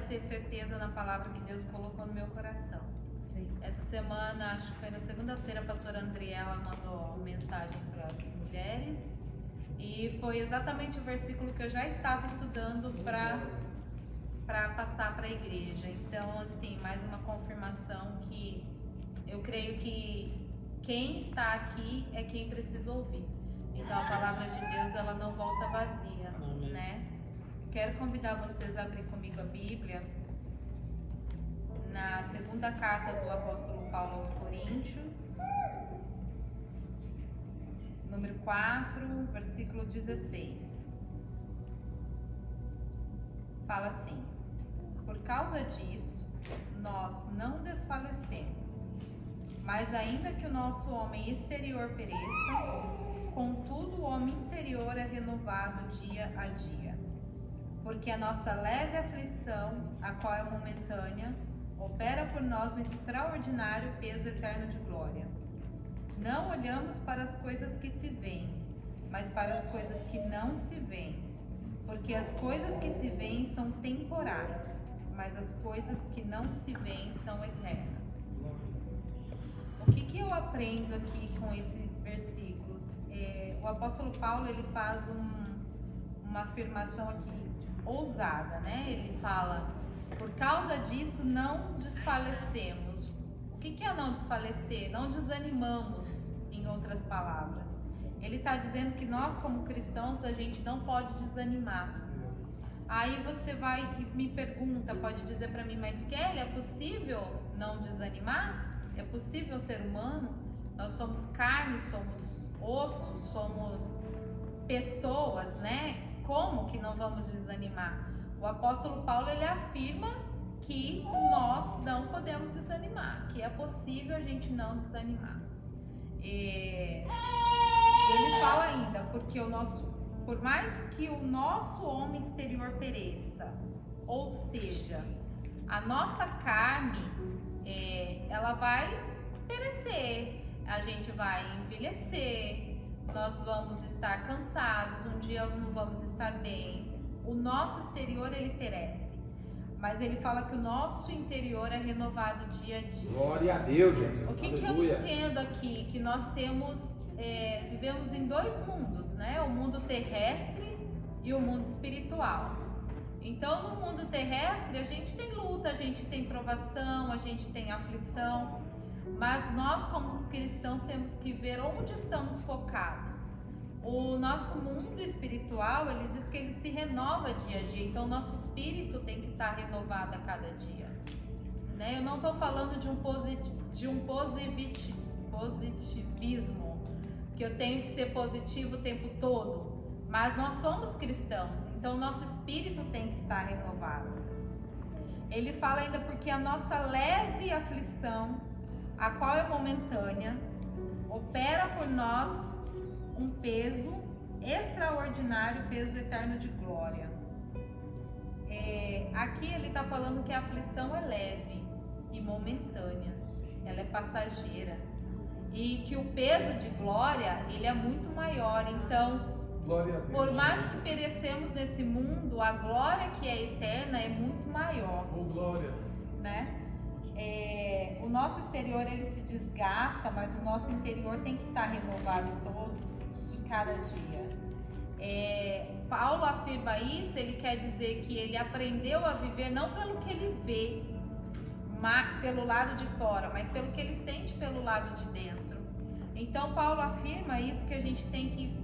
ter certeza na palavra que Deus colocou no meu coração. Sim. Essa semana, acho que foi na segunda-feira, a pastora Andriela mandou uma mensagem para as mulheres e foi exatamente o versículo que eu já estava estudando para passar para a igreja. Então, assim, mais uma confirmação que eu creio que quem está aqui é quem precisa ouvir. Então, a palavra de Deus, ela não volta vazia, né? Quero convidar vocês a abrir comigo a Bíblia na segunda carta do apóstolo Paulo aos Coríntios, número 4, versículo 16. Fala assim: por causa disso, nós não desfalecemos, mas ainda que o nosso homem exterior pereça, contudo o homem interior é renovado dia a dia. Porque a nossa leve aflição, a qual é momentânea, opera por nós um extraordinário peso eterno de glória. Não olhamos para as coisas que se veem, mas para as coisas que não se veem. Porque as coisas que se veem são temporais, mas as coisas que não se veem são eternas. O que eu aprendo aqui com esses versículos? O apóstolo Paulo, ele faz uma afirmação aqui ousada, né? Ele fala: por causa disso não desfalecemos. O que é não desfalecer? Não desanimamos, em outras palavras. Ele está dizendo que nós, como cristãos, a gente não pode desanimar. Aí você vai e me pergunta, pode dizer para mim: mas Kelly, é possível não desanimar? É possível ser humano? Nós somos carne, somos osso, somos pessoas, né? Como que não vamos desanimar? O apóstolo Paulo, ele afirma que nós não podemos desanimar, que é possível a gente não desanimar. Ele fala ainda, porque por mais que o nosso homem exterior pereça, ou seja, a nossa carne, ela vai perecer, a gente vai envelhecer, nós vamos estar cansados, um dia não vamos estar bem. O nosso exterior, ele perece, mas ele fala que o nosso interior é renovado dia a dia. Glória a Deus, Jesus. O que eu entendo aqui? Que nós vivemos em dois mundos, né? O mundo terrestre e o mundo espiritual. Então, no mundo terrestre, a gente tem luta, a gente tem provação, a gente tem aflição, mas nós, como cristãos, temos que ver onde estamos focados. O nosso mundo espiritual, ele diz que ele se renova dia a dia, então o nosso espírito tem que estar renovado a cada dia, né? Eu não estou falando de um positivismo, que eu tenho que ser positivo o tempo todo, mas nós somos cristãos, então o nosso espírito tem que estar renovado. Ele fala ainda: porque a nossa leve aflição, a qual é momentânea, opera por nós um peso extraordinário, peso eterno de glória. Aqui ele está falando que a aflição é leve e momentânea, ela é passageira, e que o peso de glória, ele é muito maior. Então, por mais que perecemos nesse mundo, a glória que é eterna é muito maior. Oh, glória, né? O nosso exterior, ele se desgasta, mas o nosso interior tem que estar renovado todo e cada dia. Paulo afirma isso, ele quer dizer que ele aprendeu a viver não pelo que ele vê, pelo lado de fora, mas pelo que ele sente pelo lado de dentro. Então Paulo afirma isso, que a gente tem que,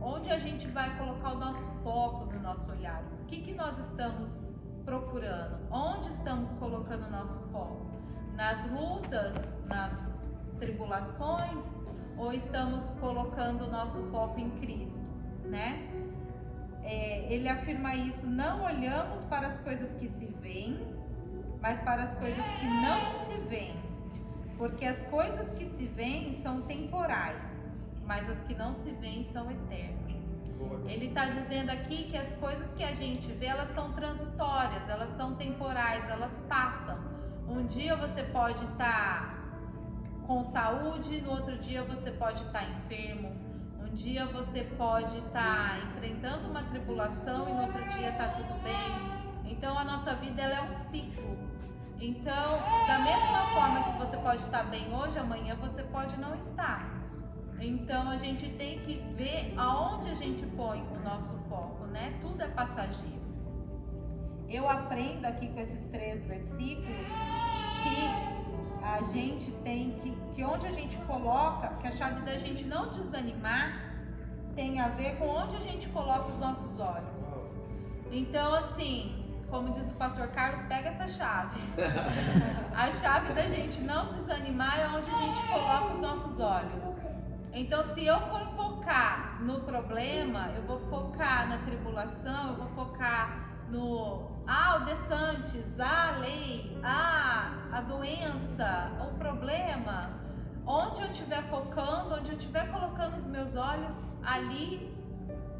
onde a gente vai colocar o nosso foco no nosso olhar, o que nós estamos procurando, onde estamos colocando o nosso foco, nas lutas, nas tribulações, ou estamos colocando o nosso foco em Cristo, né? Ele afirma isso: não olhamos para as coisas que se veem, mas para as coisas que não se veem, porque as coisas que se veem são temporais, mas as que não se veem são eternas. Ele está dizendo aqui que as coisas que a gente vê, elas são transitórias, elas são temporais, elas passam. Um dia você pode estar com saúde, no outro dia você pode estar enfermo, um dia você pode estar enfrentando uma tribulação e no outro dia está tudo bem. Então a nossa vida ela é um ciclo. Então, da mesma forma que você pode estar bem hoje, amanhã você pode não estar. Então, a gente tem que ver aonde a gente põe o nosso foco, né? Tudo é passageiro. Eu aprendo aqui com esses 3 versículos que a gente tem que onde a gente coloca, que a chave da gente não desanimar tem a ver com onde a gente coloca os nossos olhos. Então, assim, como diz o pastor Carlos, pega essa chave. A chave da gente não desanimar é onde a gente coloca os nossos olhos. Então, se eu for focar no problema, eu vou focar na tribulação, eu vou focar no o DeSantis, a lei, a doença, o problema. Onde eu estiver focando, onde eu estiver colocando os meus olhos, ali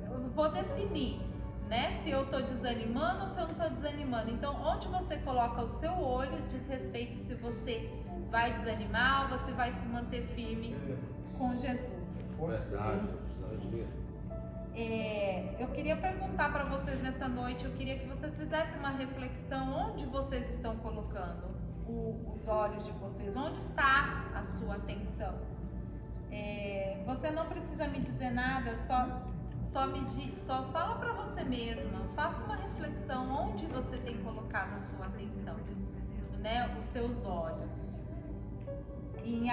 eu vou definir, né? Se eu estou desanimando ou se eu não estou desanimando. Então, onde você coloca o seu olho diz respeito se você vai desanimar ou você vai se manter firme com Jesus. Eu queria perguntar para vocês nessa noite, eu queria que vocês fizessem uma reflexão onde vocês estão colocando os olhos de vocês, onde está a sua atenção. Você não precisa me dizer nada, só fala para você mesma, faça uma reflexão onde você tem colocado a sua atenção, né? Os seus olhos. Em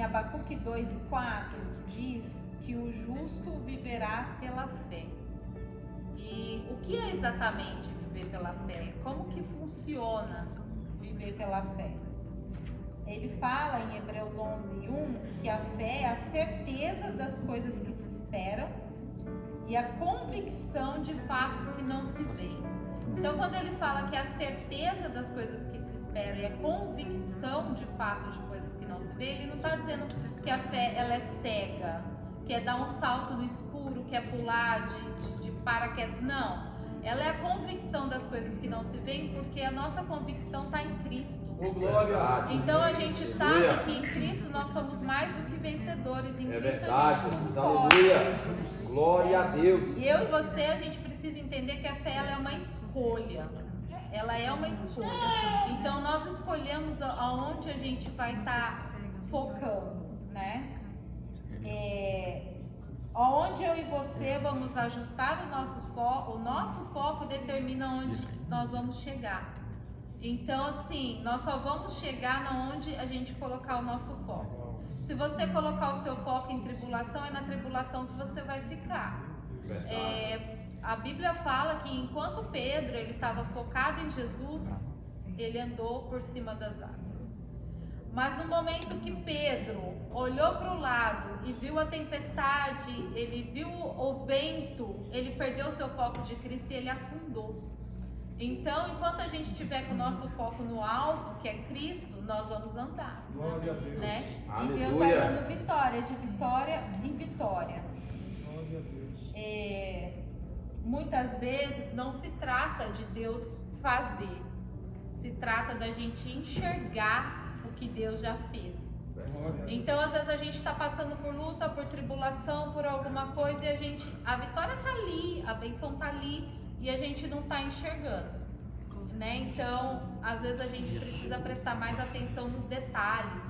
Abacuque 2:4 diz que o justo viverá pela fé. E o que é exatamente viver pela fé? Como que funciona viver pela fé? Ele fala em Hebreus 11:1 que a fé é a certeza das coisas que se esperam e a convicção de fatos que não se veem. Então, quando ele fala que é a certeza das coisas que se esperam e a convicção de fatos de coisas que não se veem, ele não está dizendo que a fé ela é cega, que é dar um salto no escuro, que é pular de paraquedas. Não. Ela é a convicção das coisas que não se veem, porque a nossa convicção está em Cristo. Então a gente sabe que em Cristo nós somos mais do que vencedores. Em Cristo a gente tudo pode. Glória a Deus. E eu e você, a gente precisa entender que a fé ela é uma escolha. Ela é uma escolha. Então nós escolhemos aonde a gente vai estar focando, né? Onde eu e você vamos ajustar o nosso foco determina onde nós vamos chegar. Então, assim, nós só vamos chegar na onde a gente colocar o nosso foco. Se você colocar o seu foco em tribulação, é na tribulação que você vai ficar. A Bíblia fala que enquanto Pedro ele estava focado em Jesus, ele andou por cima das águas. Mas no momento que Pedro olhou para o lado e viu a tempestade, ele viu o vento, ele perdeu o seu foco de Cristo e ele afundou. Então, enquanto a gente estiver com o nosso foco no alvo, que é Cristo, nós vamos andar. Glória a Deus. Né? Aleluia. E Deus vai dando vitória, de vitória em vitória. Glória a Deus. Muitas vezes não se trata de Deus fazer, se trata da gente enxergar o que Deus já fez. Então, às vezes a gente está passando por luta, por tribulação, por alguma coisa e a vitória está ali, a bênção está ali e a gente não está enxergando, né? Então, às vezes a gente precisa prestar mais atenção nos detalhes.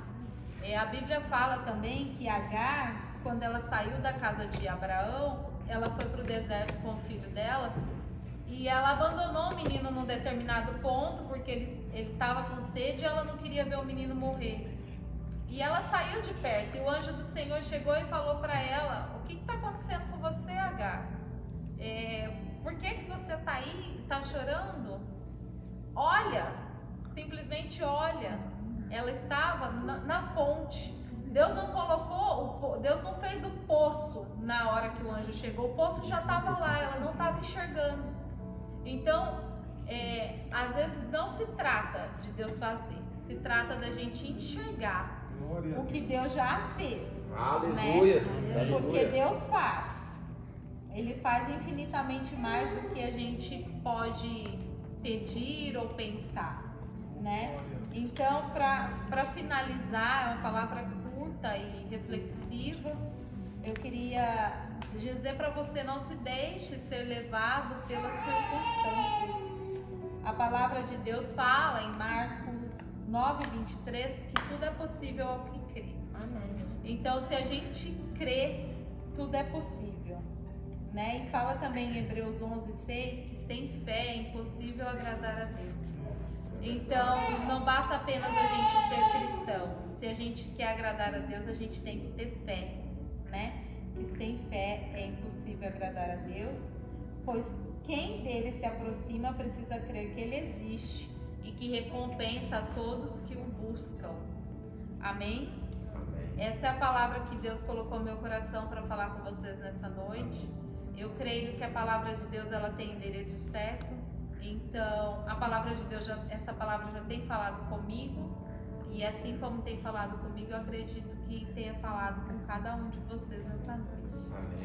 A Bíblia fala também que Agar, quando ela saiu da casa de Abraão, ela foi para o deserto com o filho dela e ela abandonou o menino num determinado ponto porque ele estava com sede e ela não queria ver o menino morrer. E ela saiu de perto e o anjo do Senhor chegou e falou para ela: o que está acontecendo com você, Agar? Por que você está aí, está chorando? Olha, simplesmente olha. Ela estava na fonte. Deus não fez o poço na hora que o anjo chegou. O poço já estava lá, ela não estava enxergando. Então, às vezes não se trata de Deus fazer, se trata da gente enxergar o que Deus já fez. Aleluia. Né? Porque Deus faz. Ele faz infinitamente mais do que a gente pode pedir ou pensar, né? Então, para finalizar, é uma palavra curta e reflexiva, eu queria dizer para você: não se deixe ser levado pelas circunstâncias. A palavra de Deus fala em Marcos 9:23 que tudo é possível ao que crê. Amém. Então, se a gente crê, tudo é possível, né? E fala também em Hebreus 11:6 que sem fé é impossível agradar a Deus. Então, não basta apenas a gente ser cristão. Se a gente quer agradar a Deus, a gente tem que ter fé, né? Que sem fé é impossível agradar a Deus, pois quem dele se aproxima precisa crer que ele existe e que recompensa a todos que o buscam. Amém? Essa é a palavra que Deus colocou no meu coração para falar com vocês nessa noite. Eu creio que a palavra de Deus ela tem endereço certo. Então, a palavra de Deus, essa palavra já tem falado comigo. E assim como tem falado comigo, eu acredito que tenha falado com cada um de vocês nessa noite. Amém.